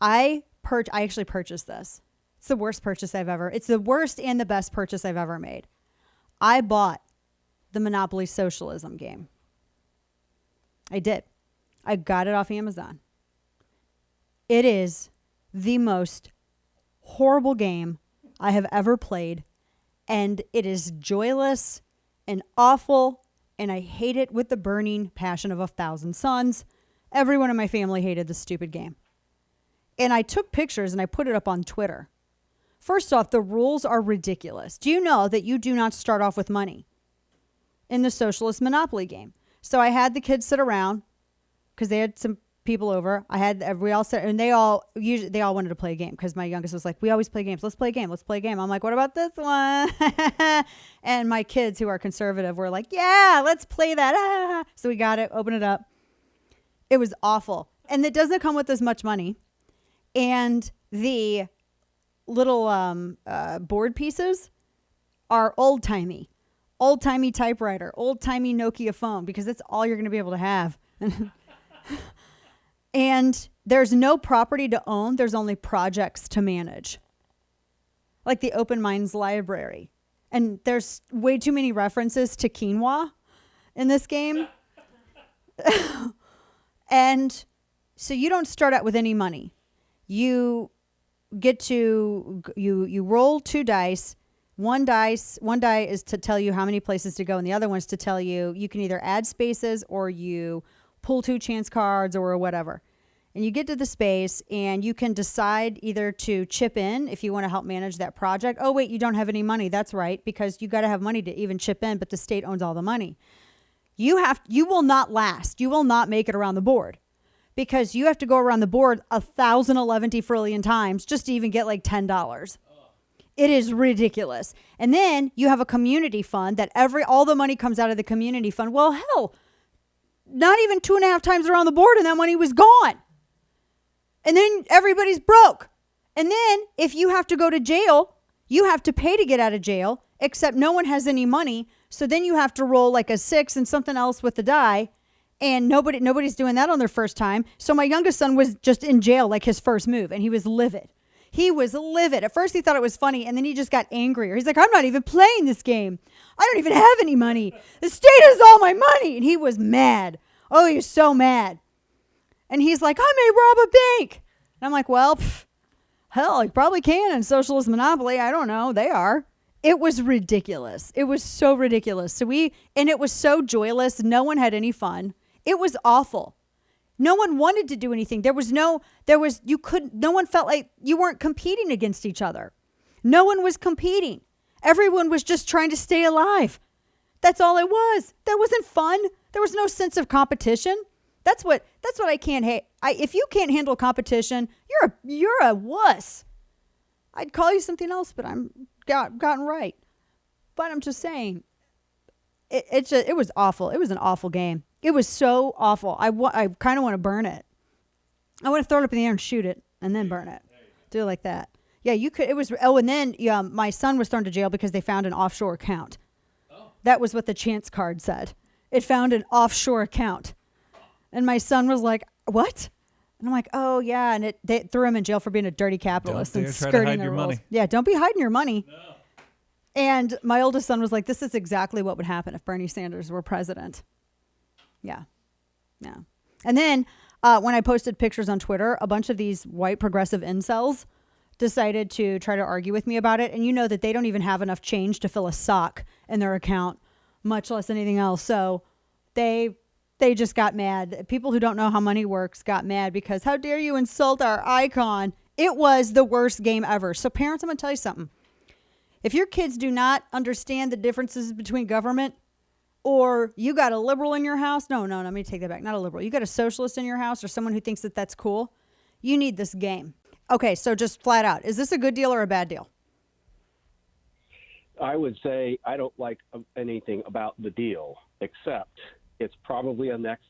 I actually purchased this. It's the worst purchase it's the worst and the best purchase I've ever made. I bought the Monopoly Socialism game. I did. I got it off Amazon. It is the most horrible game I have ever played, and it is joyless and awful, and I hate it with the burning passion of 1,000 suns. Everyone in my family hated this stupid game. And I took pictures and I put it up on Twitter. First off, the rules are ridiculous. Do you know that you do not start off with money in the Socialist Monopoly game? So I had the kids sit around because they had some people over. We all sat, and they all wanted to play a game because my youngest was like, we always play games. Let's play a game. Let's play a game. I'm like, what about this one? And my kids who are conservative were like, yeah, let's play that. So we got it, open it up. It was awful. And it doesn't come with as much money. And the little board pieces are old-timey typewriter, old-timey Nokia phone, because that's all you're going to be able to have. And there's no property to own. There's only projects to manage. Like the Open Minds Library. And there's way too many references to quinoa in this game. And so you don't start out with any money. You get to, you roll 2 dice. One die is to tell you how many places to go, and the other one's to tell you can either add spaces or you pull 2 chance cards or whatever. And you get to the space and you can decide either to chip in if you want to help manage that project. Oh, wait, you don't have any money. That's right, because you got to have money to even chip in, but the state owns all the money. You will not last. You will not make it around the board because you have to go around the board 1,011 trillion times just to even get like $10. It is ridiculous. And then you have a community fund that all the money comes out of the community fund. Well, hell, not even 2.5 times around the board and that money was gone. And then everybody's broke. And then if you have to go to jail, you have to pay to get out of jail, except no one has any money. So then you have to roll like a 6 and something else with the die. And nobody's doing that on their first time. So my youngest son was just in jail like his first move, and he was livid. He was livid. At first he thought it was funny, and then he just got angrier. He's like, I'm not even playing this game. I don't even have any money. The state has all my money. And he was mad. Oh, he was so mad. And he's like, I may rob a bank. And I'm like, well, hell, you probably can in Socialist Monopoly. I don't know. They are. It was ridiculous. It was so ridiculous. And it was so joyless. No one had any fun. It was awful. No one wanted to do anything. No one felt like you weren't competing against each other. No one was competing. Everyone was just trying to stay alive. That's all it was. That wasn't fun. There was no sense of competition. That's what I can't hate. If you can't handle competition, you're a wuss. I'd call you something else, but I'm gotten right. But I'm just saying, it was awful. It was an awful game. It was so awful. I kind of want to burn it. I want to throw it up in the air and shoot it and then burn it. Do it like that. Yeah, you could. It was. Oh, and then my son was thrown to jail because they found an offshore account. Oh. That was what the chance card said. It found an offshore account. And my son was like, what? And I'm like, oh, yeah. And they threw him in jail for being a dirty capitalist and skirting the rules. Money. Yeah, don't be hiding your money. No. And my oldest son was like, this is exactly what would happen if Bernie Sanders were president. Yeah. Yeah. And then when I posted pictures on Twitter, a bunch of these white progressive incels decided to try to argue with me about it. And you know that they don't even have enough change to fill a sock in their account, much less anything else. So they just got mad. People who don't know how money works got mad because how dare you insult our icon? It was the worst game ever. So parents, I'm going to tell you something. If your kids do not understand the differences between government, or you got a liberal in your house, no, let me take that back. Not a liberal. You got a socialist in your house or someone who thinks that that's cool, you need this game. Okay, so just flat out, is this a good deal or a bad deal? I would say I don't like anything about the deal, except it's probably a next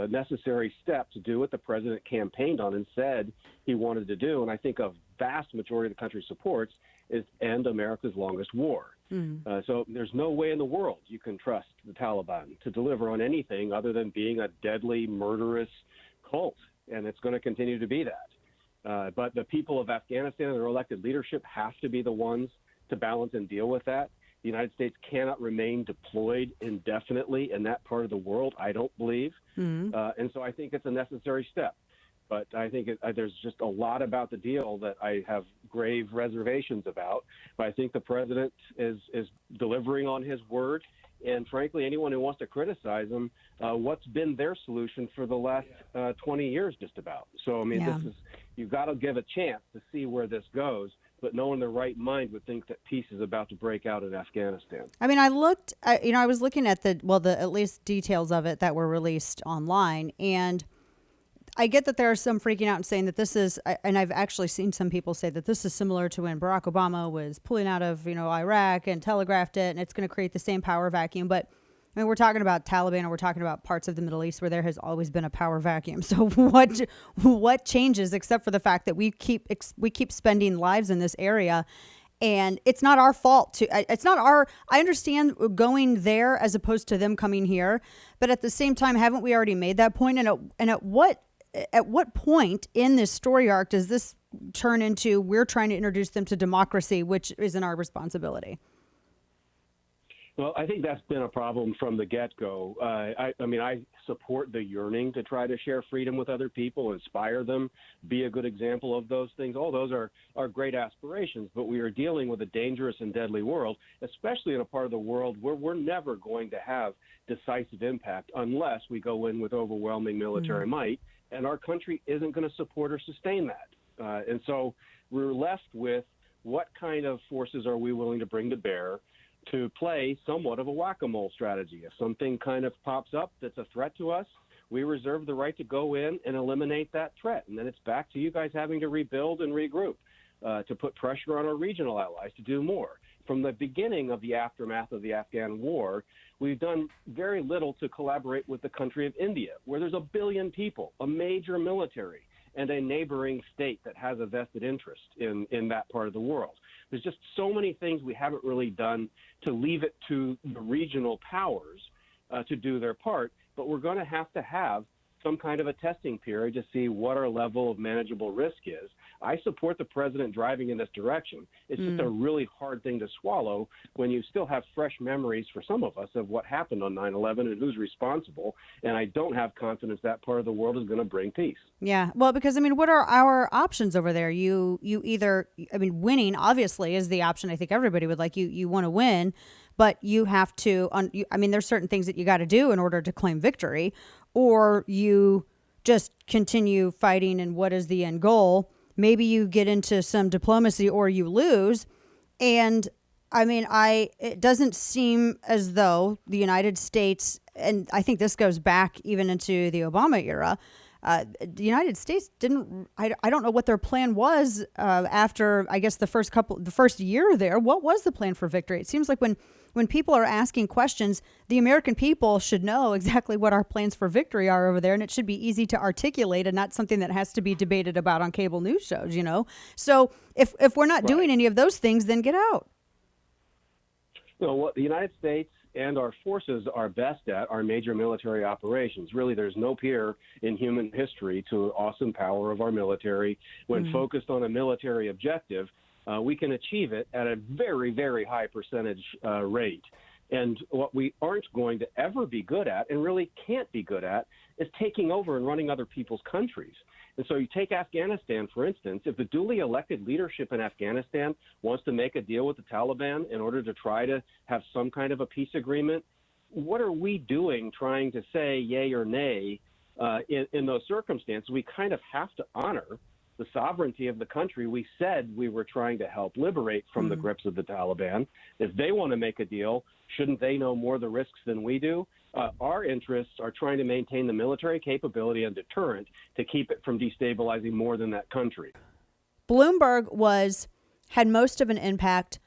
necessary step to do what the president campaigned on and said he wanted to do, and I think a vast majority of the country supports, is end America's longest war. So there's no way in the world you can trust the Taliban to deliver on anything other than being a deadly, murderous cult, and it's going to continue to be that. But the people of Afghanistan and their elected leadership have to be the ones to balance and deal with that. The United States cannot remain deployed indefinitely in that part of the world, I don't believe. And so I think it's a necessary step. But I think there's just a lot about the deal that I have grave reservations about. But I think the president is delivering on his word. And frankly, anyone who wants to criticize him, what's been their solution for the last 20 years just about? So, I mean, you've got to give a chance to see where this goes. But no one in their right mind would think that peace is about to break out in Afghanistan. I mean, I was looking at the at least details of it that were released online, and I get that there are some freaking out and saying that this is, and I've actually seen some people say that this is similar to when Barack Obama was pulling out of, Iraq and telegraphed it, and it's going to create the same power vacuum. But I mean, we're talking about Taliban, and we're talking about parts of the Middle East where there has always been a power vacuum. So what changes except for the fact that we keep spending lives in this area, and it's not our fault it's not our. I understand going there as opposed to them coming here, but at the same time, haven't we already made that point? And at what point in this story arc does this turn into we're trying to introduce them to democracy, which isn't our responsibility? Well, I think that's been a problem from the get-go. I support the yearning to try to share freedom with other people, inspire them, be a good example of those things. All those are great aspirations, but we are dealing with a dangerous and deadly world, especially in a part of the world where we're never going to have decisive impact unless we go in with overwhelming military might, and our country isn't going to support or sustain that. And so we're left with what kind of forces are we willing to bring to bear to play somewhat of a whack-a-mole strategy. If something kind of pops up that's a threat to us, we reserve the right to go in and eliminate that threat. And then it's back to you guys having to rebuild and regroup, to put pressure on our regional allies to do more. From the beginning of the aftermath of the Afghan war, we've done very little to collaborate with the country of India, where there's 1 billion people, a major military, and a neighboring state that has a vested interest in that part of the world. There's just so many things we haven't really done to leave it to the regional powers to do their part, but we're going to have some kind of a testing period to see what our level of manageable risk is. I support the president driving in this direction. It's just a really hard thing to swallow when you still have fresh memories for some of us of what happened on 9/11 and who's responsible. And I don't have confidence that part of the world is going to bring peace. Yeah, well, because I mean, what are our options over there? You either, I mean, winning obviously is the option. I think everybody would like. You want to win, but you have to. I mean, there's certain things that you got to do in order to claim victory, or you just continue fighting. And what is the end goal? Maybe you get into some diplomacy or you lose. And I mean, it doesn't seem as though the United States, and I think this goes back even into the Obama era, the United States didn't, I don't know what their plan was after, I guess, the first year there. What was the plan for victory? It seems like when people are asking questions, the American people should know exactly what our plans for victory are over there. And it should be easy to articulate and not something that has to be debated about on cable news shows, So if we're not doing any of those things, then get out. So what the United States and our forces are best at are major military operations. Really, there's no peer in human history to the awesome power of our military. When focused on a military objective, we can achieve it at a very, very high percentage rate. And what we aren't going to ever be good at, and really can't be good at, is taking over and running other people's countries. And so you take Afghanistan, for instance. If the duly elected leadership in Afghanistan wants to make a deal with the Taliban in order to try to have some kind of a peace agreement, what are we doing trying to say yay or nay in those circumstances? We kind of have to honor the sovereignty of the country we said we were trying to help liberate from the grips of the Taliban. If they want to make a deal, shouldn't they know more of the risks than we do? Our interests are trying to maintain the military capability and deterrent to keep it from destabilizing more than that country. Bloomberg had most of an impact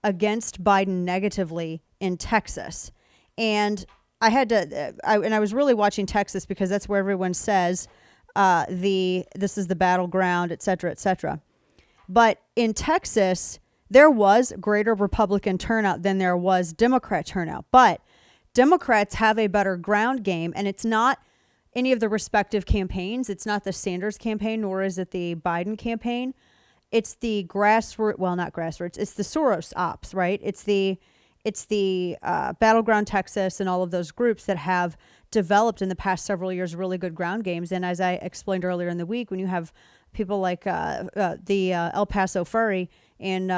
against Biden negatively in Texas. And I was really watching Texas because that's where everyone says this is the battleground, et cetera, et cetera. But in Texas, there was greater Republican turnout than there was Democrat turnout. But Democrats have a better ground game, and it's not any of the respective campaigns. It's not the Sanders campaign, nor is it the Biden campaign. It's the grassroots, well, not grassroots. It's the Soros ops, right? It's the Battleground Texas and all of those groups that have developed in the past several years really good ground games. And as I explained earlier in the week, when you have people like the El Paso Furry and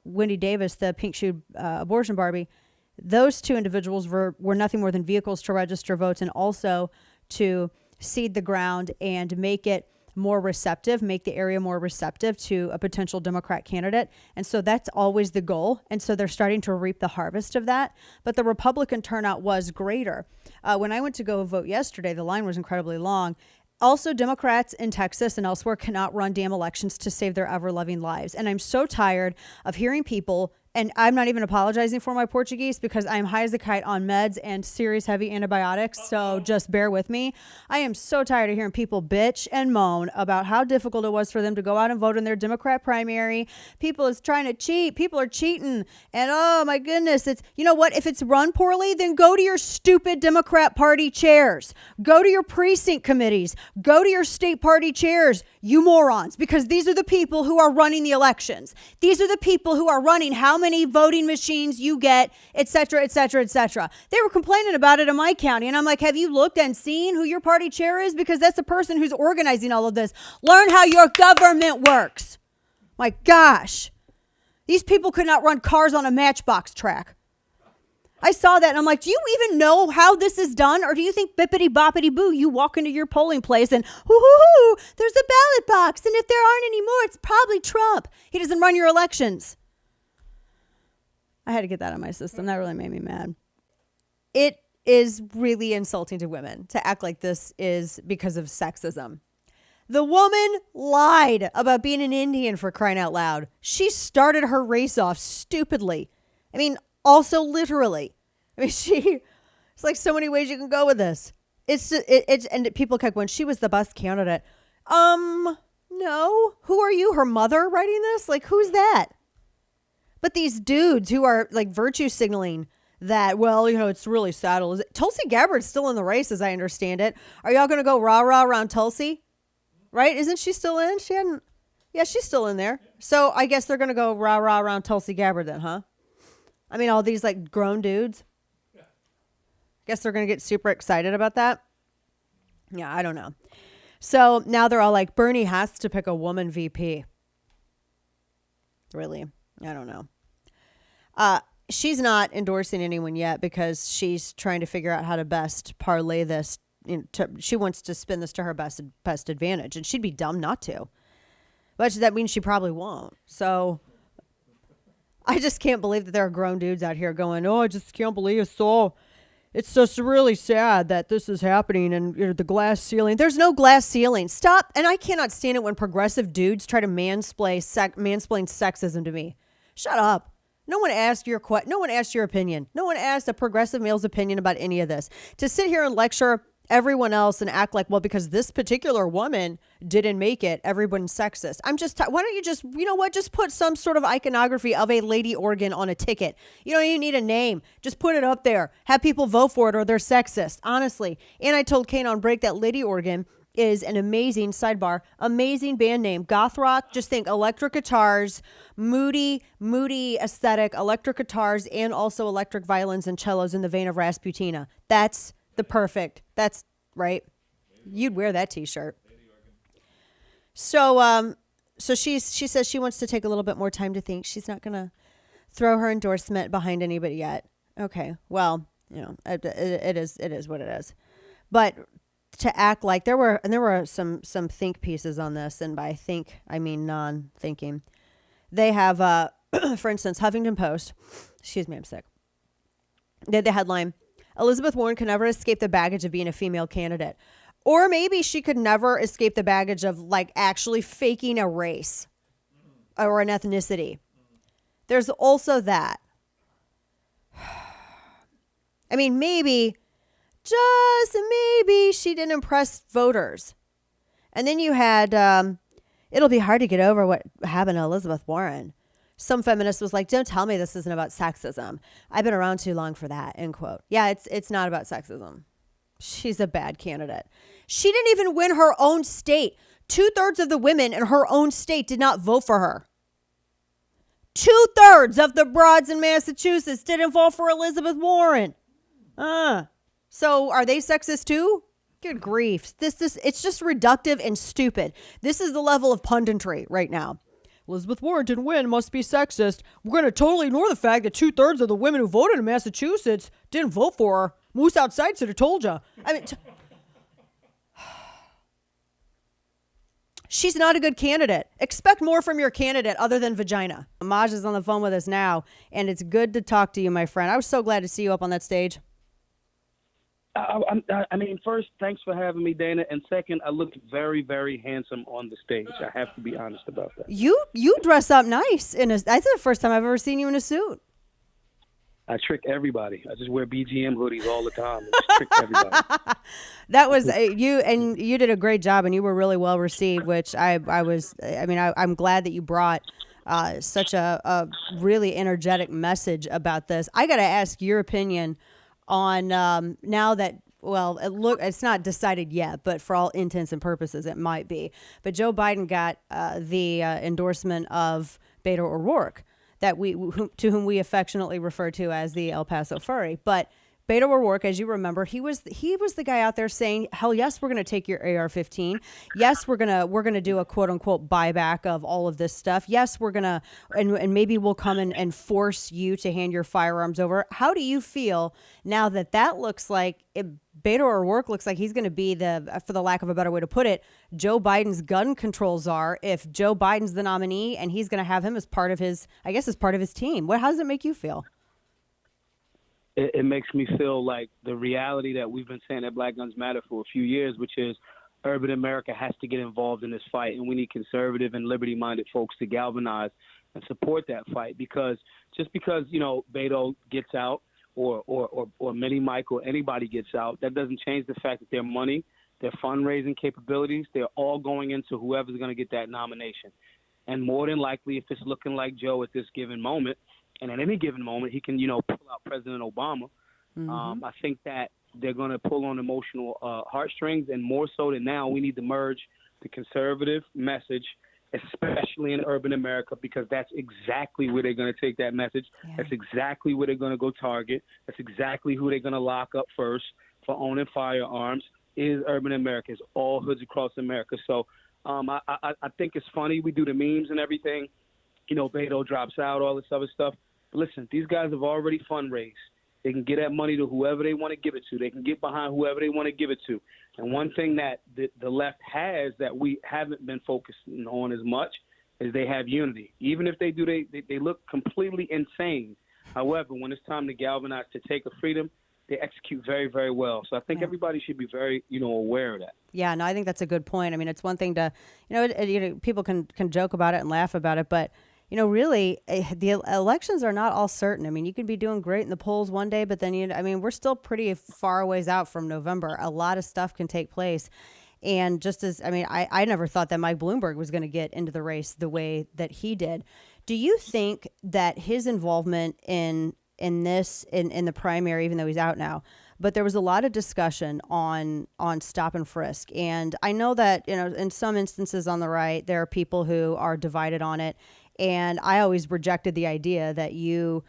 Wendy Davis, the pink-shoed abortion Barbie, those two individuals were nothing more than vehicles to register votes and also to seed the ground and make it more receptive, make the area more receptive to a potential Democrat candidate. And so that's always the goal. And so they're starting to reap the harvest of that. But the Republican turnout was greater. When I went to go vote yesterday, the line was incredibly long. Also, Democrats in Texas and elsewhere cannot run damn elections to save their ever-loving lives. And I'm so tired of hearing people, and I'm not even apologizing for my Portuguese because I'm high as a kite on meds and serious heavy antibiotics, so just bear with me. I am so tired of hearing people bitch and moan about how difficult it was for them to go out and vote in their Democrat primary. People is trying to cheat. People are cheating. And oh my goodness, it's, you know what? If it's run poorly, then go to your stupid Democrat Party chairs. Go to your precinct committees. Go to your state party chairs, you morons, because these are the people who are running the elections. These are the people who are running how many voting machines you get, et cetera, et cetera, et cetera. They were complaining about it in my county. And I'm like, have you looked and seen who your party chair is? Because that's the person who's organizing all of this. Learn how your government works. My gosh. These people could not run cars on a matchbox track. I saw that and I'm like, do you even know how this is done? Or do you think bippity boppity boo, you walk into your polling place and hoo, there's a ballot box. And if there aren't any more, it's probably Trump. He doesn't run your elections. I had to get that out of my system. That really made me mad. It is really insulting to women to act like this is because of sexism. The woman lied about being an Indian, for crying out loud. She started her race off stupidly. I mean, also literally. I mean, it's like so many ways you can go with this. And people kept when she was the best candidate. No. Who are you? Her mother writing this? Like, who's that? But these dudes who are like virtue signaling that, well, you know, it's really sad. Tulsi Gabbard's still in the race, as I understand it. Are y'all going to go rah-rah around Tulsi? Right? Isn't she still in? Yeah, she's still in there. So I guess they're going to go rah-rah around Tulsi Gabbard then, huh? I mean, all these like grown dudes. Guess they're going to get super excited about that. Yeah, I don't know. So now they're all like, Bernie has to pick a woman VP. Really? I don't know. She's not endorsing anyone yet because she's trying to figure out how to best parlay this. She wants to spin this to her best advantage, and she'd be dumb not to. But that means she probably won't. So I just can't believe that there are grown dudes out here going, oh, I just can't believe it's just really sad that this is happening and the glass ceiling. There's no glass ceiling. Stop. And I cannot stand it when progressive dudes try to mansplain sexism to me. Shut up. No one asked your opinion. No one asked a progressive male's opinion about any of this. To sit here and lecture everyone else and act like, well, because this particular woman didn't make it, everyone's sexist. Why don't you just put some sort of iconography of a lady organ on a ticket. You don't even need a name. Just put it up there. Have people vote for it or they're sexist, honestly. And I told Kane on break that Lady Organ is an amazing band name. Goth rock, just think electric guitars, moody aesthetic, electric guitars, and also electric violins and cellos in the vein of Rasputina. That's right. You'd wear that t-shirt. So she says she wants to take a little bit more time to think. She's not going to throw her endorsement behind anybody yet. Okay. Well, it is what it is. But to act like there were some think pieces on this, and by think I mean non-thinking. They have for instance, Huffington Post. Excuse me, I'm sick. They had the headline: Elizabeth Warren can never escape the baggage of being a female candidate. Or maybe she could never escape the baggage of like actually faking a race or an ethnicity. There's also that. I mean, just maybe she didn't impress voters. And then you had, it'll be hard to get over what happened to Elizabeth Warren. Some feminist was like, don't tell me this isn't about sexism. I've been around too long for that, end quote. Yeah, it's not about sexism. She's a bad candidate. She didn't even win her own state. 2/3 of the women in her own state did not vote for her. 2/3 of the broads in Massachusetts didn't vote for Elizabeth Warren. So are they sexist too? Good grief. It's just reductive and stupid. This is the level of punditry right now. Elizabeth Warren didn't win, must be sexist. We're going to totally ignore the fact that 2/3 of the women who voted in Massachusetts didn't vote for her. Moose outside should have told you. I mean, she's not a good candidate. Expect more from your candidate other than vagina. Maj is on the phone with us now, and it's good to talk to you, my friend. I was so glad to see you up on that stage. I mean, first, thanks for having me, Dana. And second, I looked very, very handsome on the stage. I have to be honest about that. You dress up nice. That's the first time I've ever seen you in a suit. I trick everybody. I just wear BGM hoodies all the time. I just trick everybody. That was you, and you did a great job, and you were really well received, which I'm glad that you brought such a really energetic message about this. I got to ask your opinion on now that, well, it's not decided yet, but for all intents and purposes, it might be. But Joe Biden got the endorsement of Beto O'Rourke, that to whom we affectionately refer to as the El Paso Furry. But Beto O'Rourke, as you remember, he was the guy out there saying, "Hell yes, we're going to take your AR-15. Yes, we're gonna do a quote unquote buyback of all of this stuff. Yes, we're gonna and maybe we'll come and force you to hand your firearms over." How do you feel now that looks like Beto O'Rourke looks like he's going to be for the lack of a better way to put it, Joe Biden's gun control czar? If Joe Biden's the nominee and he's going to have him as part of his team, how does it make you feel? It makes me feel like the reality that we've been saying at Black Guns Matter for a few years, which is urban America has to get involved in this fight, and we need conservative and liberty-minded folks to galvanize and support that fight. Because just because, Beto gets out or Mini Mike or anybody gets out, that doesn't change the fact that their money, their fundraising capabilities, they're all going into whoever's going to get that nomination. And more than likely, if it's looking like Joe at this given moment, and at any given moment, he can, pull out President Obama. Mm-hmm. I think that they're going to pull on emotional heartstrings, and more so than now, we need to merge the conservative message, especially in urban America, because that's exactly where they're going to take that message. Yeah. That's exactly where they're going to go target. That's exactly who they're going to lock up first for owning firearms is urban America. It's all hoods across America. So I think it's funny. We do the memes and everything. Beto drops out, all this other stuff. But listen, these guys have already fundraised. They can get that money to whoever they want to give it to. They can get behind whoever they want to give it to. And one thing that the left has that we haven't been focusing on as much is they have unity. Even if they do, they look completely insane. However, when it's time to galvanize to take a freedom, they execute very, very well. So I think everybody should be very, aware of that. Yeah, no, I think that's a good point. I mean, it's one thing to, people can joke about it and laugh about it, but really, the elections are not all certain. I mean, you can be doing great in the polls one day, but then, we're still pretty far ways out from November. A lot of stuff can take place. And just as, I never thought that Mike Bloomberg was going to get into the race the way that he did. Do you think that his involvement in the primary, even though he's out now, but there was a lot of discussion on stop and frisk. And I know that, in some instances on the right, there are people who are divided on it. And I always rejected the idea that you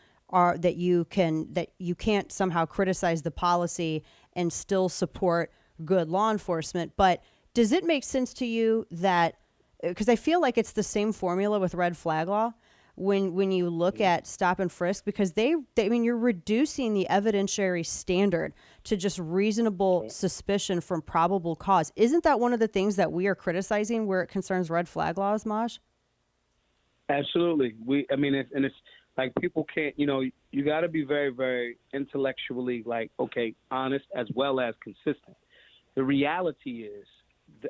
can't somehow criticize the policy and still support good law enforcement. But does it make sense to you that, because I feel like it's the same formula with red flag law when you look at stop and frisk, because you're reducing the evidentiary standard to just reasonable suspicion from probable cause. Isn't that one of the things that we are criticizing where it concerns red flag laws, Maj? Absolutely. It's like people can't, you got to be very, very intellectually honest as well as consistent. The reality is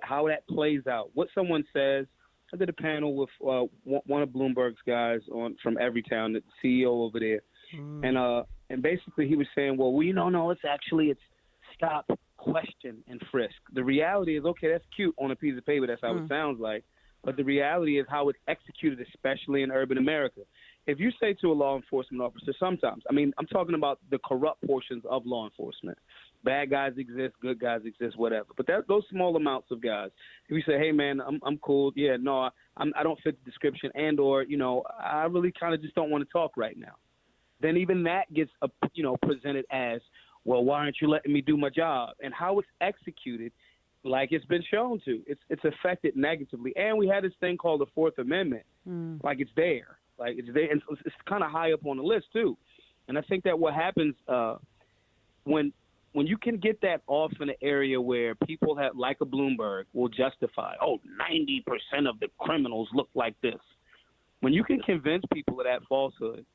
how that plays out. What someone says, I did a panel with one of Bloomberg's guys from Everytown, the CEO over there. And basically he was saying, well, it's stop, question, and frisk. The reality is, okay, that's cute on a piece of paper. That's how it sounds like. But the reality is how it's executed, especially in urban America. If you say to a law enforcement officer sometimes, I'm talking about the corrupt portions of law enforcement. Bad guys exist, good guys exist, whatever. But those small amounts of guys, if you say, hey, man, I'm cool. Yeah, no, I don't fit the description, and or, I really kind of just don't want to talk right now. Then even that gets, presented as, well, why aren't you letting me do my job? And how it's executed, like it's been shown to, it's affected negatively. And we had this thing called the Fourth Amendment, like it's there. Like it's there, and it's kind of high up on the list, too. And I think that what happens when you can get that off in an area where people have, like a Bloomberg, will justify, 90% of the criminals look like this. When you can convince people of that falsehood,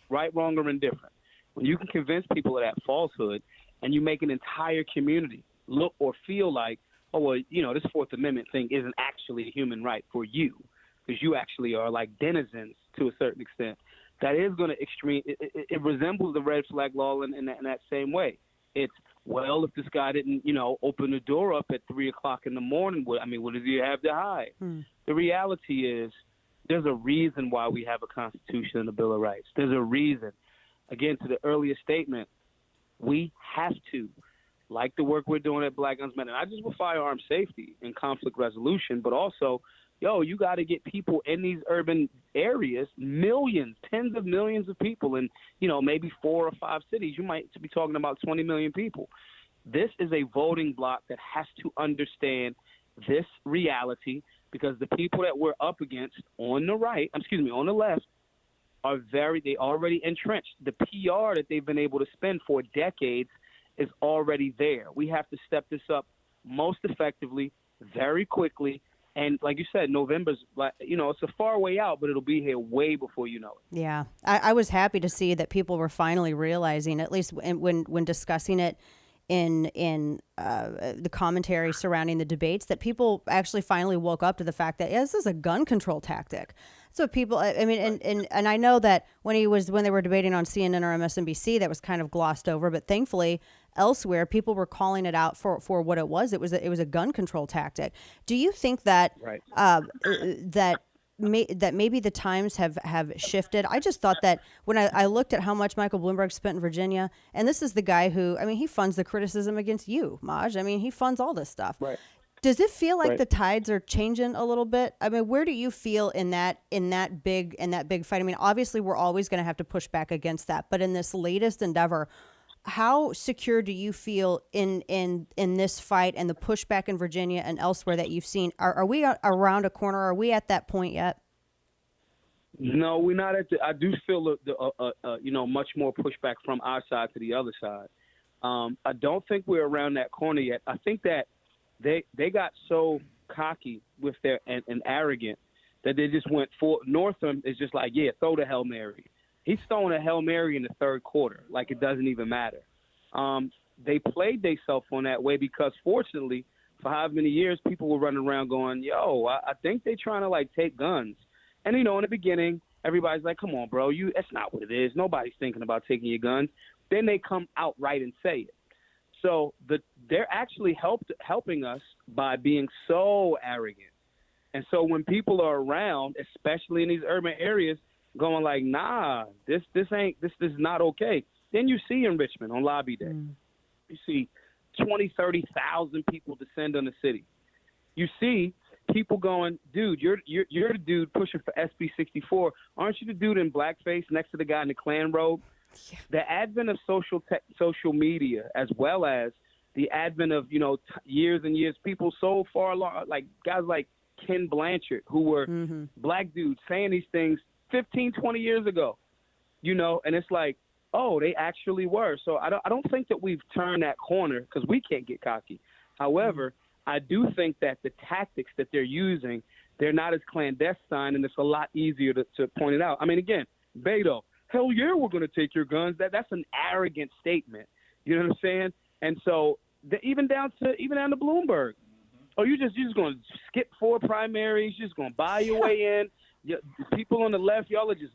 right, wrong, or indifferent, when you can convince people of that falsehood and you make an entire community look or feel like, this Fourth Amendment thing isn't actually a human right for you because you actually are like denizens to a certain extent, that is going to it resembles the red flag law in that same way. It's, well, if this guy didn't, open the door up at 3 o'clock in the morning, what does he have to hide? The reality is there's a reason why we have a Constitution and a Bill of Rights. There's a reason. Again, to the earlier statement, we have to, like the work we're doing at Black Guns Matter, not just with firearm safety and conflict resolution, but also, you got to get people in these urban areas, millions, tens of millions of people in, maybe 4 or 5 cities. You might be talking about 20 million people. This is a voting bloc that has to understand this reality, because the people that we're up against on the left, they already entrenched. The PR that they've been able to spend for decades is already there. We have to step this up most effectively, very quickly. And like you said, November's, it's a far way out, but it'll be here way before you know it. Yeah. I was happy to see that people were finally realizing, at least when discussing it in the commentary surrounding the debates, that people actually finally woke up to the fact that, this is a gun control tactic. So people, and I know that when they were debating on CNN or MSNBC, that was kind of glossed over, but thankfully elsewhere, people were calling it out for what it was. It was a gun control tactic. Do you think that that maybe the times have shifted? I just thought that when I looked at how much Michael Bloomberg spent in Virginia, and this is the guy who, he funds the criticism against you, Maj. He funds all this stuff. Right. Does it feel like the tides are changing a little bit? Where do you feel in that big fight? Obviously we're always going to have to push back against that, but in this latest endeavor, how secure do you feel in this fight and the pushback in Virginia and elsewhere that you've seen? Are we around a corner? Are we at that point yet? No, we're not I do feel much more pushback from our side to the other side. I don't think we're around that corner yet. I think that they got so cocky with their and arrogant that they just went for Northam is just like, throw the Hail Mary. He's throwing a Hail Mary in the third quarter, like it doesn't even matter. They played themselves on that way because, fortunately, for how many years people were running around going, I think they're trying to, take guns. And, in the beginning, everybody's like, come on, bro, that's not what it is. Nobody's thinking about taking your guns. Then they come outright and say it. So they're actually helping us by being so arrogant. And so when people are around, especially in these urban areas, going like, nah, this is not okay. Then you see in Richmond on Lobby Day, you see 20, 30,000 people descend on the city. You see people going, dude, you're the dude pushing for SB 64. Aren't you the dude in blackface next to the guy in the Klan robe? Yeah. The advent of social media, as well as the advent of, years and years, people so far along, like guys like Ken Blanchard, who were black dudes saying these things 15, 20 years ago, and it's like, they actually were. So I don't think that we've turned that corner because we can't get cocky. However, I do think that the tactics that they're using, they're not as clandestine, and it's a lot easier to point it out. Again, Beto, hell yeah, we're going to take your guns. That's an arrogant statement. You know what I'm saying? And so even down to Bloomberg. Oh, you're just going to skip 4 primaries. You're just going to buy your way in. People on the left, y'all are just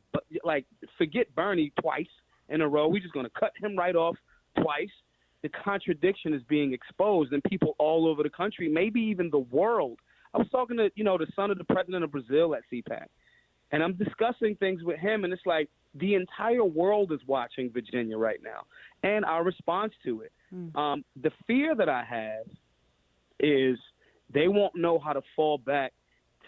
forget Bernie twice in a row. We're just going to cut him right off twice. The contradiction is being exposed, and people all over the country, maybe even the world. I was talking to, the son of the president of Brazil at CPAC, and I'm discussing things with him, and it's like the entire world is watching Virginia right now and our response to it. The fear that I have is they won't know how to fall back,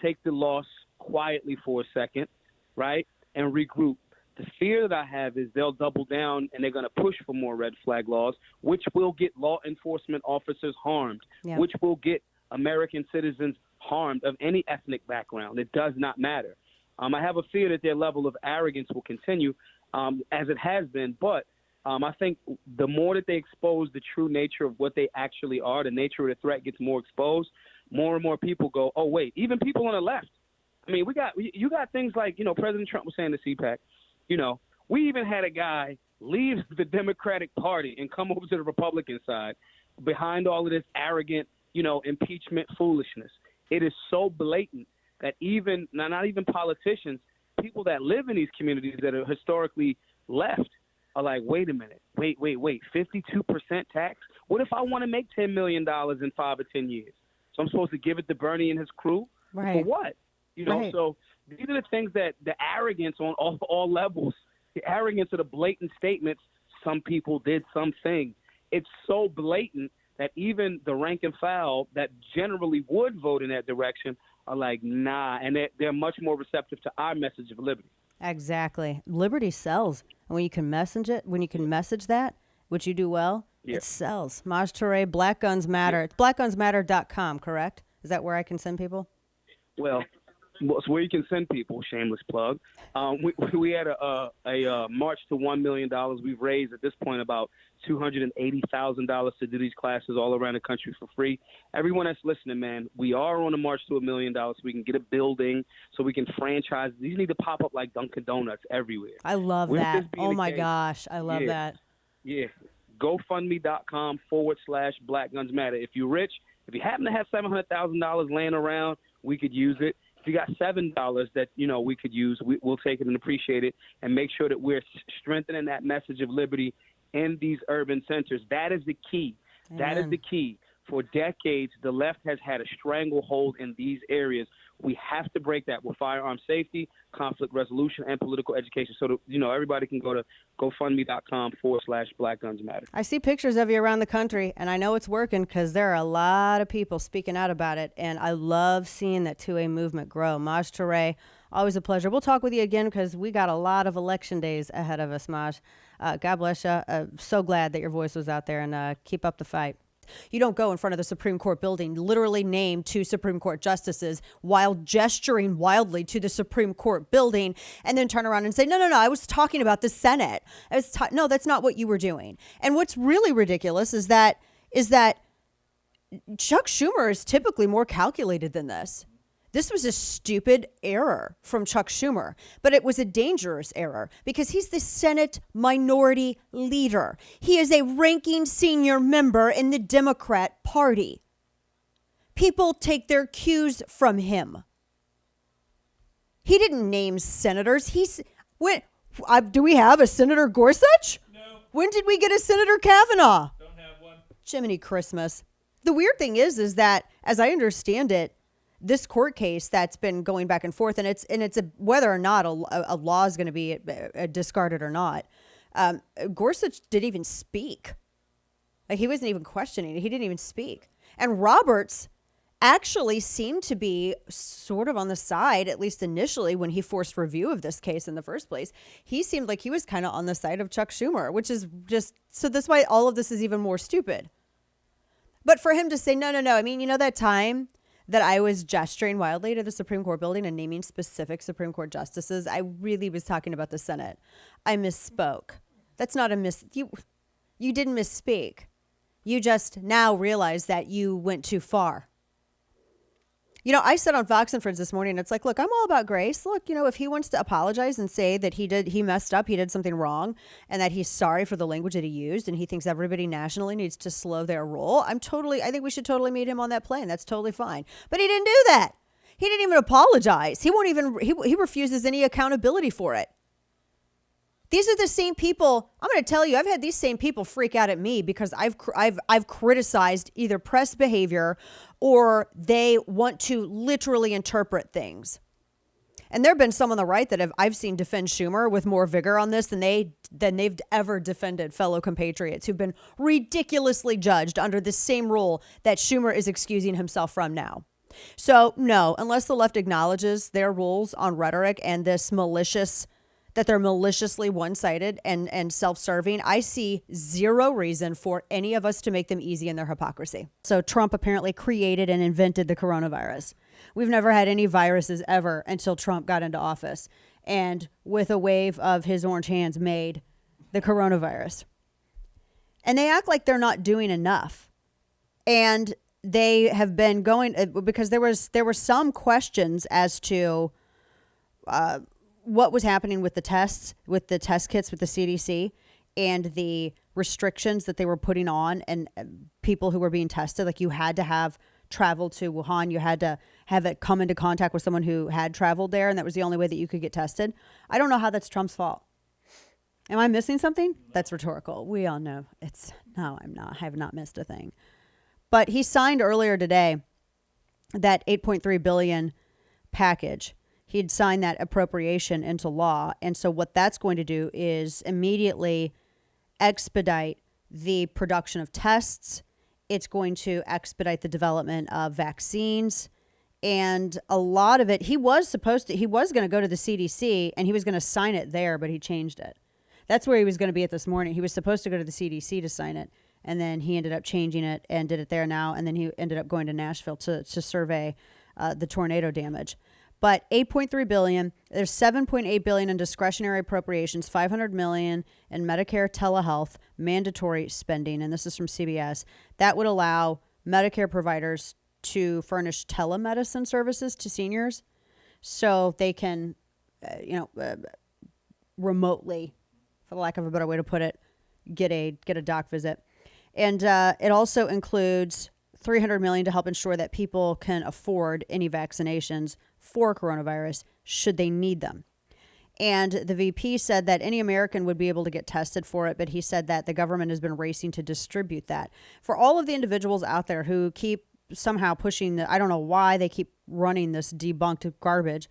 take the loss quietly for a second, right, and regroup. The fear that I have is they'll double down and they're going to push for more red flag laws, which will get law enforcement officers harmed, which will get American citizens harmed of any ethnic background. It does not matter. I have a fear that their level of arrogance will continue as it has been, but I think the more that they expose the true nature of what they actually are, the nature of the threat gets more exposed, more and more people go, oh, wait, even people on the left. I mean, you got things like, President Trump was saying to CPAC, we even had a guy leave the Democratic Party and come over to the Republican side behind all of this arrogant, impeachment foolishness. It is so blatant that even, not even politicians, people that live in these communities that are historically left are like, wait a minute, wait, 52% tax? What if I want to make $10 million in 5 or 10 years? So I'm supposed to give it to Bernie and his crew? Right. For what? Right. So these are the things that the arrogance on all levels, the arrogance of the blatant statements, some people did something. It's so blatant that even the rank and file that generally would vote in that direction are like, nah, and they're much more receptive to our message of liberty. Exactly. Liberty sells. And when you can message that, which you do well, it sells. Maj Touré, Black Guns Matter. It's blackgunsmatter.com, correct? Is that where I can send people? Well, it's where you can send people, shameless plug. We had a march to $1 million. We've raised at this point about $280,000 to do these classes all around the country for free. Everyone that's listening, man, we are on a march to $1 million so we can get a building, so we can franchise. These need to pop up like Dunkin' Donuts everywhere. I love that. Oh, my gosh. I love that. Yeah. GoFundMe.com/Black Guns Matter. If you're rich, if you happen to have $700,000 laying around, we could use it. If you got $7 that, we could use, we'll take it and appreciate it and make sure that we're strengthening that message of liberty in these urban centers. That is the key. Amen. That is the key. For decades, the left has had a stranglehold in these areas. We have to break that with firearm safety, conflict resolution, and political education so that, everybody can go to GoFundMe.com/Black Guns Matter. I see pictures of you around the country, and I know it's working because there are a lot of people speaking out about it, and I love seeing that 2A movement grow. Maj Touré, always a pleasure. We'll talk with you again because we got a lot of election days ahead of us, Maj. God bless you. So glad that your voice was out there, and keep up the fight. You don't go in front of the Supreme Court building, literally name 2 Supreme Court justices while gesturing wildly to the Supreme Court building and then turn around and say, no, I was talking about the Senate. No, that's not what you were doing. And what's really ridiculous is that Chuck Schumer is typically more calculated than this. This was a stupid error from Chuck Schumer, but it was a dangerous error because he's the Senate minority leader. He is a ranking senior member in the Democrat Party. People take their cues from him. He didn't name senators. Do we have a Senator Gorsuch? No. When did we get a Senator Kavanaugh? Don't have one. Jiminy Christmas. The weird thing is that, as I understand it, this court case that's been going back and forth, and it's whether or not a law is going to be discarded or not. Gorsuch didn't even speak. Like, he wasn't even questioning it. He didn't even speak. And Roberts actually seemed to be sort of on the side, at least initially, when he forced review of this case in the first place. He seemed like he was kind of on the side of Chuck Schumer, which is just, so that's why all of this is even more stupid. But for him to say, no. I mean, that time that I was gesturing wildly to the Supreme Court building and naming specific Supreme Court justices, I really was talking about the Senate. I misspoke. That's not you didn't misspeak. You just now realize that you went too far. I said on Fox and Friends this morning, it's like, look, I'm all about grace. Look, if he wants to apologize and say that he messed up, he did something wrong, and that he's sorry for the language that he used, and he thinks everybody nationally needs to slow their roll, I think we should totally meet him on that plane. That's totally fine. But he didn't do that. He didn't even apologize. He refuses any accountability for it. These are the same people. I'm going to tell you, I've had these same people freak out at me because I've criticized either press behavior or they want to literally interpret things. And there have been some on the right that I've seen defend Schumer with more vigor on this than they've ever defended fellow compatriots who've been ridiculously judged under the same rule that Schumer is excusing himself from now. So no, unless the left acknowledges their rules on rhetoric and this that they're maliciously one-sided and self-serving, I see zero reason for any of us to make them easy in their hypocrisy. So Trump apparently created and invented the coronavirus. We've never had any viruses ever until Trump got into office, and with a wave of his orange hands made the coronavirus. And they act like they're not doing enough. And they have been going, because there were some questions as to what was happening with the tests, with the test kits, with the CDC, and the restrictions that they were putting on and people who were being tested. Like, you had to have traveled to Wuhan. You had to have it come into contact with someone who had traveled there, and that was the only way that you could get tested. I don't know how that's Trump's fault. Am I missing something? That's rhetorical. We all know no, I'm not. I have not missed a thing. But he signed earlier today that $8.3 billion package. He'd signed that appropriation into law. And so what that's going to do is immediately expedite the production of tests. It's going to expedite the development of vaccines. And a lot of it, he was going to go to the CDC and he was going to sign it there, but he changed it. That's where he was going to be at this morning. He was supposed to go to the CDC to sign it. And then he ended up changing it and did it there now. And then he ended up going to Nashville to survey the tornado damage. But $8.3 billion, there's $7.8 billion in discretionary appropriations, $500 million in Medicare telehealth mandatory spending, and this is from CBS. That would allow Medicare providers to furnish telemedicine services to seniors, so they can, remotely, for the lack of a better way to put it, get a doc visit, and it also includes $300 million to help ensure that people can afford any vaccinations for coronavirus should they need them. And the VP said that any American would be able to get tested for it, but he said that the government has been racing to distribute that. For all of the individuals out there who keep somehow pushing I don't know why they keep running this debunked garbage,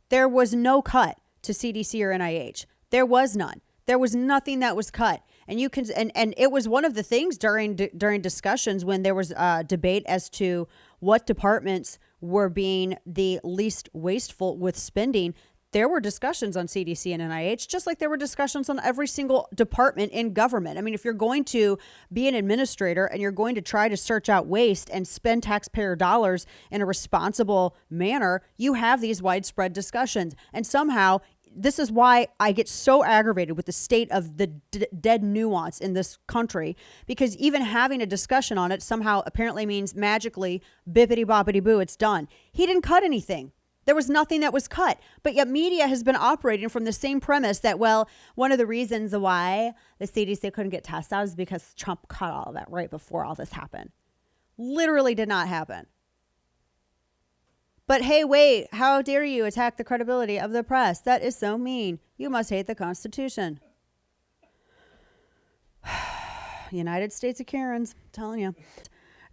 there was no cut to CDC or NIH. There was none. There was nothing that was cut. And you can, and it was one of the things during discussions when there was a debate as to what departments were being the least wasteful with spending. There were discussions on CDC and NIH, just like there were discussions on every single department in government. I mean, if you're going to be an administrator and you're going to try to search out waste and spend taxpayer dollars in a responsible manner, you have these widespread discussions. And somehow, this is why I get so aggravated with the state of the dead nuance in this country, because even having a discussion on it somehow apparently means magically, bippity boppity boo, it's done. He didn't cut anything. There was nothing that was cut. But yet media has been operating from the same premise that, well, one of the reasons why the CDC couldn't get tests out is because Trump cut all of that right before all this happened. Literally did not happen. But hey, wait, how dare you attack the credibility of the press? That is so mean. You must hate the Constitution. United States of Karens, I'm telling you.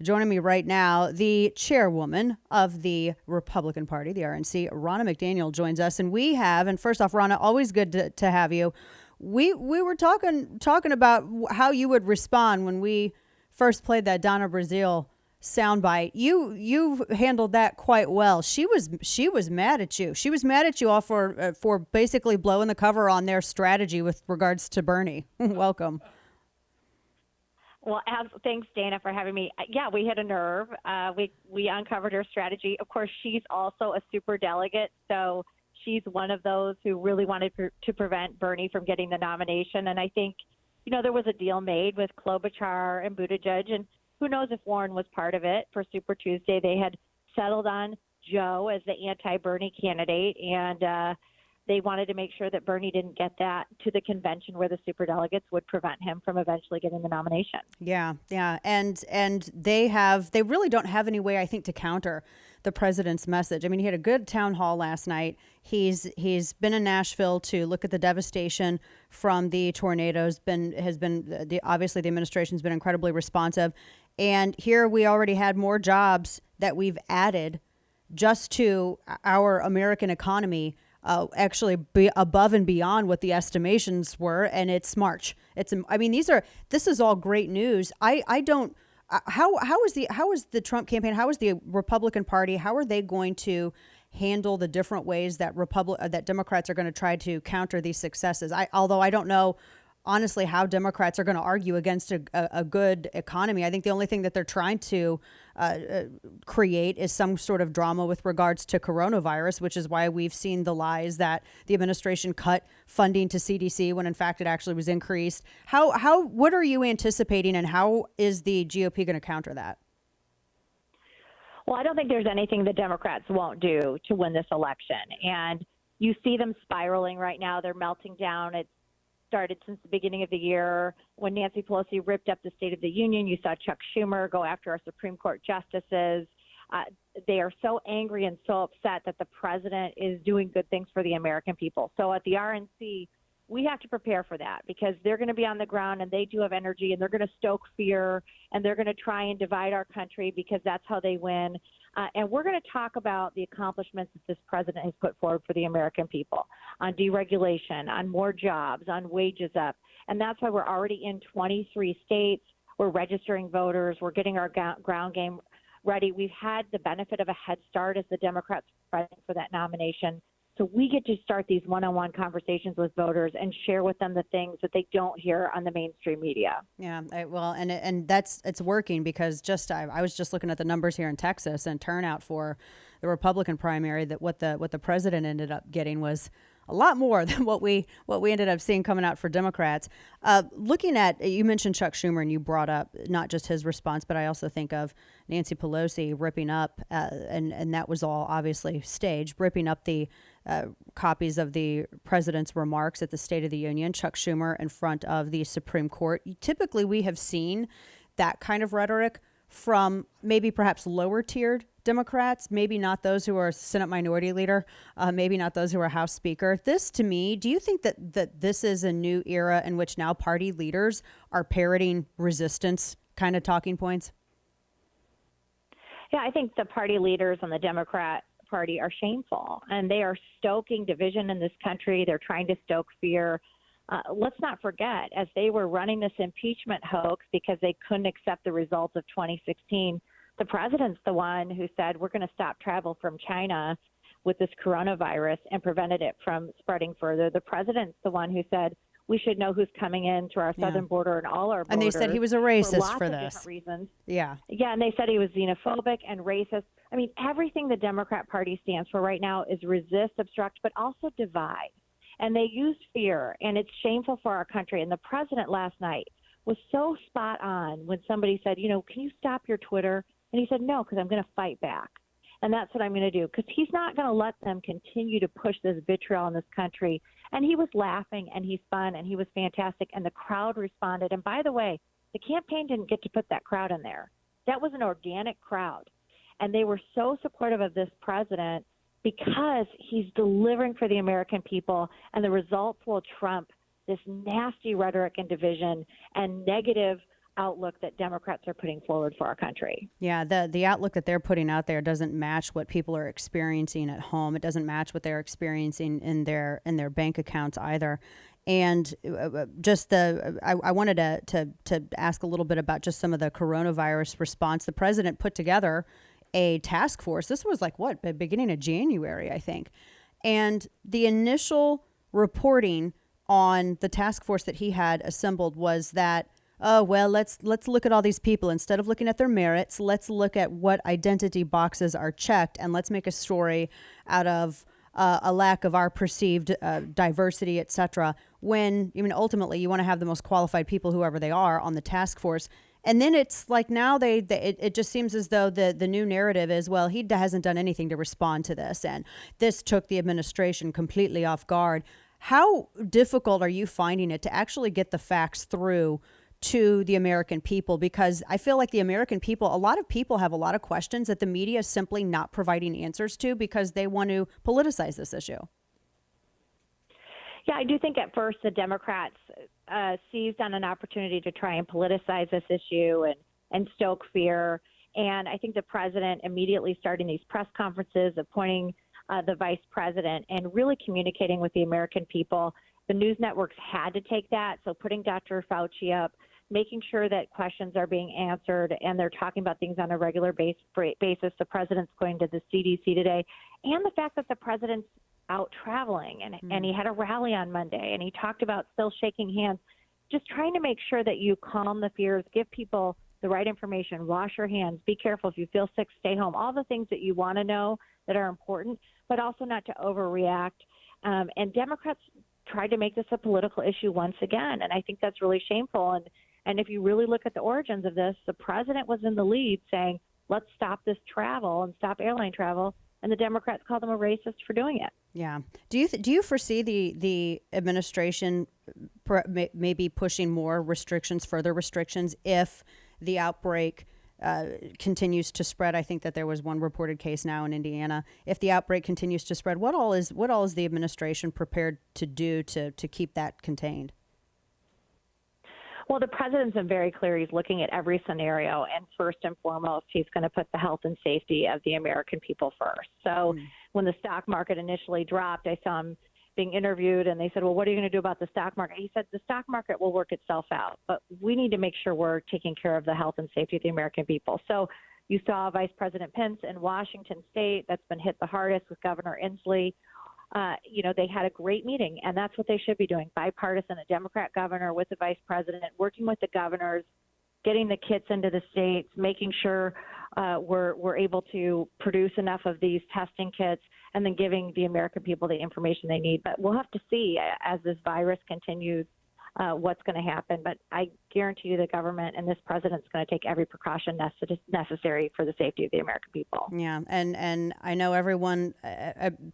Joining me right now, the chairwoman of the Republican Party, the RNC, Ronna McDaniel, joins us. And first off, Ronna, always good to have you. We were talking about how you would respond when we first played that Donna Brazile soundbite. You handled that quite well. She was mad at you. She was mad at you all for basically blowing the cover on their strategy with regards to Bernie. Welcome. Well, thanks, Dana, for having me. Yeah, we hit a nerve. We uncovered her strategy. Of course, she's also a super delegate, so she's one of those who really wanted to prevent Bernie from getting the nomination. And I think, there was a deal made with Klobuchar and Buttigieg, and who knows if Warren was part of it. For Super Tuesday, they had settled on Joe as the anti-Bernie candidate, and they wanted to make sure that Bernie didn't get that to the convention where the superdelegates would prevent him from eventually getting the nomination. Yeah. And they really don't have any way, I think, to counter the president's message. I mean, he had a good town hall last night. He's been in Nashville to look at the devastation from the tornadoes. Obviously the administration's been incredibly responsive. And here we already had more jobs that we've added just to our American economy actually be above and beyond what the estimations were, and it's March. This is all great news. I don't. How is the Trump campaign? How is the Republican Party? How are they going to handle the different ways that that Democrats are going to try to counter these successes? Although I don't know honestly how Democrats are going to argue against a good economy. I think the only thing that they're trying to create is some sort of drama with regards to coronavirus, which is why we've seen the lies that the administration cut funding to CDC when in fact it actually was increased. What are you anticipating, and how is the GOP going to counter that? Well, I don't think there's anything the Democrats won't do to win this election. And you see them spiraling right now. They're melting down. It started since the beginning of the year when Nancy Pelosi ripped up the State of the Union. You saw Chuck Schumer go after our Supreme Court justices. They are so angry and so upset that the president is doing good things for the American people. So at the RNC, we have to prepare for that because they're going to be on the ground and they do have energy and they're going to stoke fear and they're going to try and divide our country because that's how they win. And we're going to talk about the accomplishments that this president has put forward for the American people on deregulation, on more jobs, on wages up. And that's why we're already in 23 states. We're registering voters. We're getting our ground game ready. We've had the benefit of a head start as the Democrats fighting for that nomination. So we get to start these one-on-one conversations with voters and share with them the things that they don't hear on the mainstream media. Yeah, it's working because I was just looking at the numbers here in Texas, and turnout for the Republican primary, that what the president ended up getting was a lot more than what we ended up seeing coming out for Democrats. Looking at, you mentioned Chuck Schumer, and you brought up not just his response, but I also think of Nancy Pelosi ripping up, and that was all obviously staged, ripping up the copies of the president's remarks at the State of the Union, Chuck Schumer in front of the Supreme Court. Typically, we have seen that kind of rhetoric from maybe perhaps lower tiered Democrats, maybe not those who are Senate Minority Leader, maybe not those who are House Speaker. This, to me, do you think that this is a new era in which now party leaders are parroting resistance kind of talking points? Yeah, I think the party leaders on the Democrat Party are shameful, and they are stoking division in this country. They're trying to stoke fear. Let's not forget, as they were running this impeachment hoax because they couldn't accept the results of 2016, the president's the one who said we're going to stop travel from China with this coronavirus and prevented it from spreading further. The president's the one who said we should know who's coming in to our southern border and all our borders. And they said he was a racist for this. Different reasons. Yeah, and they said he was xenophobic and racist. I mean, everything the Democrat Party stands for right now is resist, obstruct, but also divide. And they used fear, and it's shameful for our country. And the president last night was so spot on when somebody said, can you stop your Twitter? And he said, no, because I'm going to fight back. And that's what I'm going to do, because he's not going to let them continue to push this vitriol in this country. And he was laughing, and he's fun, and he was fantastic, and the crowd responded. And by the way, the campaign didn't get to put that crowd in there. That was an organic crowd. And they were so supportive of this president because he's delivering for the American people, and the results will trump this nasty rhetoric and division and negative outlook that Democrats are putting forward for our country. Yeah, the outlook that they're putting out there doesn't match what people are experiencing at home. It doesn't match what they're experiencing in their bank accounts either. And I wanted to ask a little bit about just some of the coronavirus response. The president put together a task force. This was the beginning of January, I think. And the initial reporting on the task force that he had assembled was that, oh, well, let's look at all these people. Instead of looking at their merits, let's look at what identity boxes are checked, and let's make a story out of a lack of our perceived diversity, et cetera. When, ultimately you want to have the most qualified people, whoever they are, on the task force. And then it's like now it just seems as though the new narrative is, well, he hasn't done anything to respond to this, and this took the administration completely off guard. How difficult are you finding it to actually get the facts through to the American people? Because I feel like the American people, a lot of people have a lot of questions that the media is simply not providing answers to because they want to politicize this issue. Yeah, I do think at first the Democrats seized on an opportunity to try and politicize this issue and stoke fear. And I think the president immediately starting these press conferences, appointing the vice president and really communicating with the American people. The news networks had to take that. So putting Dr. Fauci up, making sure that questions are being answered and they're talking about things on a regular basis. The president's going to the CDC today, and the fact that the president's out traveling and he had a rally on Monday and he talked about still shaking hands, just trying to make sure that you calm the fears, give people the right information, wash your hands, be careful. If you feel sick, stay home, all the things that you want to know that are important, but also not to overreact. And Democrats tried to make this a political issue once again, and I think that's really shameful. And if you really look at the origins of this, the president was in the lead saying, let's stop this travel and stop airline travel, and the Democrats called him a racist for doing it. Yeah. Do you foresee the administration maybe pushing more restrictions, further restrictions, if the outbreak continues to spread? I think that there was one reported case now in Indiana. If the outbreak continues to spread, what all is the administration prepared to do to keep that contained? Well, the president's been very clear. He's looking at every scenario, and first and foremost, he's going to put the health and safety of the American people first. So when the stock market initially dropped, I saw him being interviewed, and they said, well, what are you going to do about the stock market? He said, the stock market will work itself out, but we need to make sure we're taking care of the health and safety of the American people. So you saw Vice President Pence in Washington State. That's been hit the hardest with Governor Inslee. They had a great meeting, and that's what they should be doing. Bipartisan, a Democrat governor with the vice president, working with the governors, getting the kits into the states, making sure we're able to produce enough of these testing kits, and then giving the American people the information they need. But we'll have to see as this virus continues what's going to happen. But I guarantee you the government and this president's going to take every precaution necessary for the safety of the American people. Yeah, and I know everyone,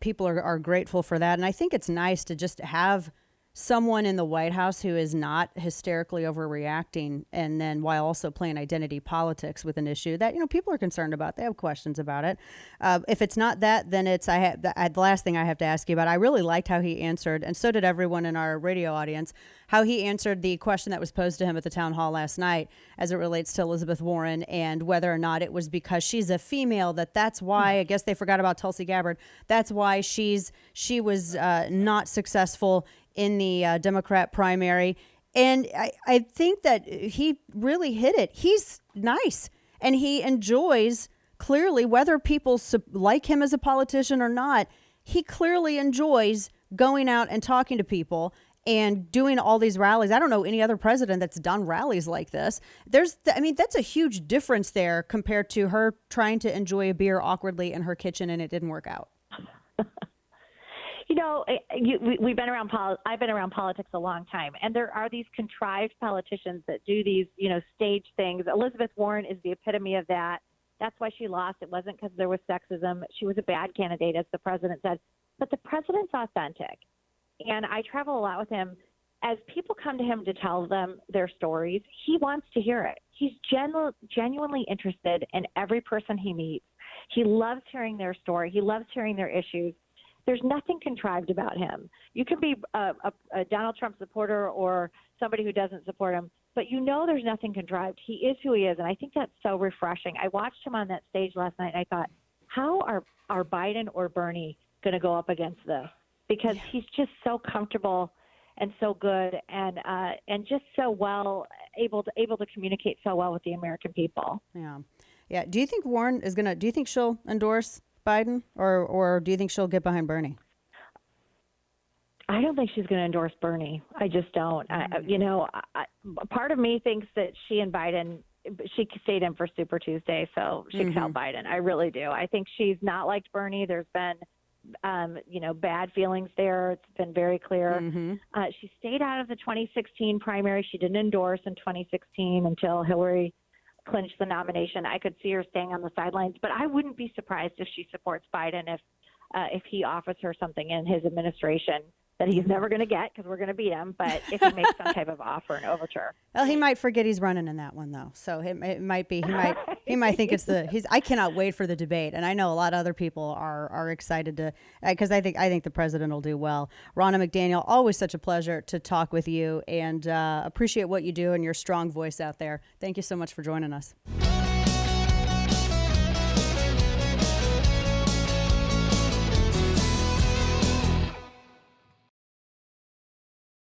people are grateful for that. And I think it's nice to just have someone in the White House who is not hysterically overreacting, and then while also playing identity politics with an issue that people are concerned about. They have questions about it. If it's not that, then it's the last thing I have to ask you about. I really liked how he answered, and so did everyone in our radio audience, how he answered the question that was posed to him at the town hall last night as it relates to Elizabeth Warren and whether or not it was because she's a female that's why. I guess they forgot about Tulsi Gabbard. That's why she was not successful in the Democrat primary. And I think that he really hit it. He's nice, and he enjoys, clearly, whether people like him as a politician or not, he clearly enjoys going out and talking to people and doing all these rallies. I don't know any other president that's done rallies like this. That's a huge difference there compared to her trying to enjoy a beer awkwardly in her kitchen and it didn't work out. We've been around. I've been around politics a long time, and there are these contrived politicians that do these, stage things. Elizabeth Warren is the epitome of that. That's why she lost. It wasn't because there was sexism. She was a bad candidate, as the president said. But the president's authentic, and I travel a lot with him. As people come to him to tell them their stories, he wants to hear it. He's genuinely interested in every person he meets. He loves hearing their story. He loves hearing their issues. There's nothing contrived about him. You can be a Donald Trump supporter or somebody who doesn't support him, but there's nothing contrived. He is who he is, and I think that's so refreshing. I watched him on that stage last night, and I thought, how are Biden or Bernie going to go up against this? Because he's just so comfortable and so good, and just so well able to communicate so well with the American people. Yeah. Do you think Warren is gonna? Do you think she'll endorse Biden, or do you think she'll get behind Bernie? I don't think she's going to endorse Bernie. I just don't. Part of me thinks that she and Biden, she stayed in for Super Tuesday, so she can help Biden. I really do. I think she's not liked Bernie. There's been, bad feelings there. It's been very clear. She stayed out of the 2016 primary. She didn't endorse in 2016 until Hillary clinched the nomination. I could see her staying on the sidelines, but I wouldn't be surprised if she supports Biden if he offers her something in his administration that he's never going to get because we're going to beat him. But if he makes some type of offer and overture, well, he might forget he's running in that one though. So it might be he might think it's I cannot wait for the debate, and I know a lot of other people are excited to because I think the president will do well. Ronna McDaniel, always such a pleasure to talk with you, and appreciate what you do and your strong voice out there. Thank you so much for joining us.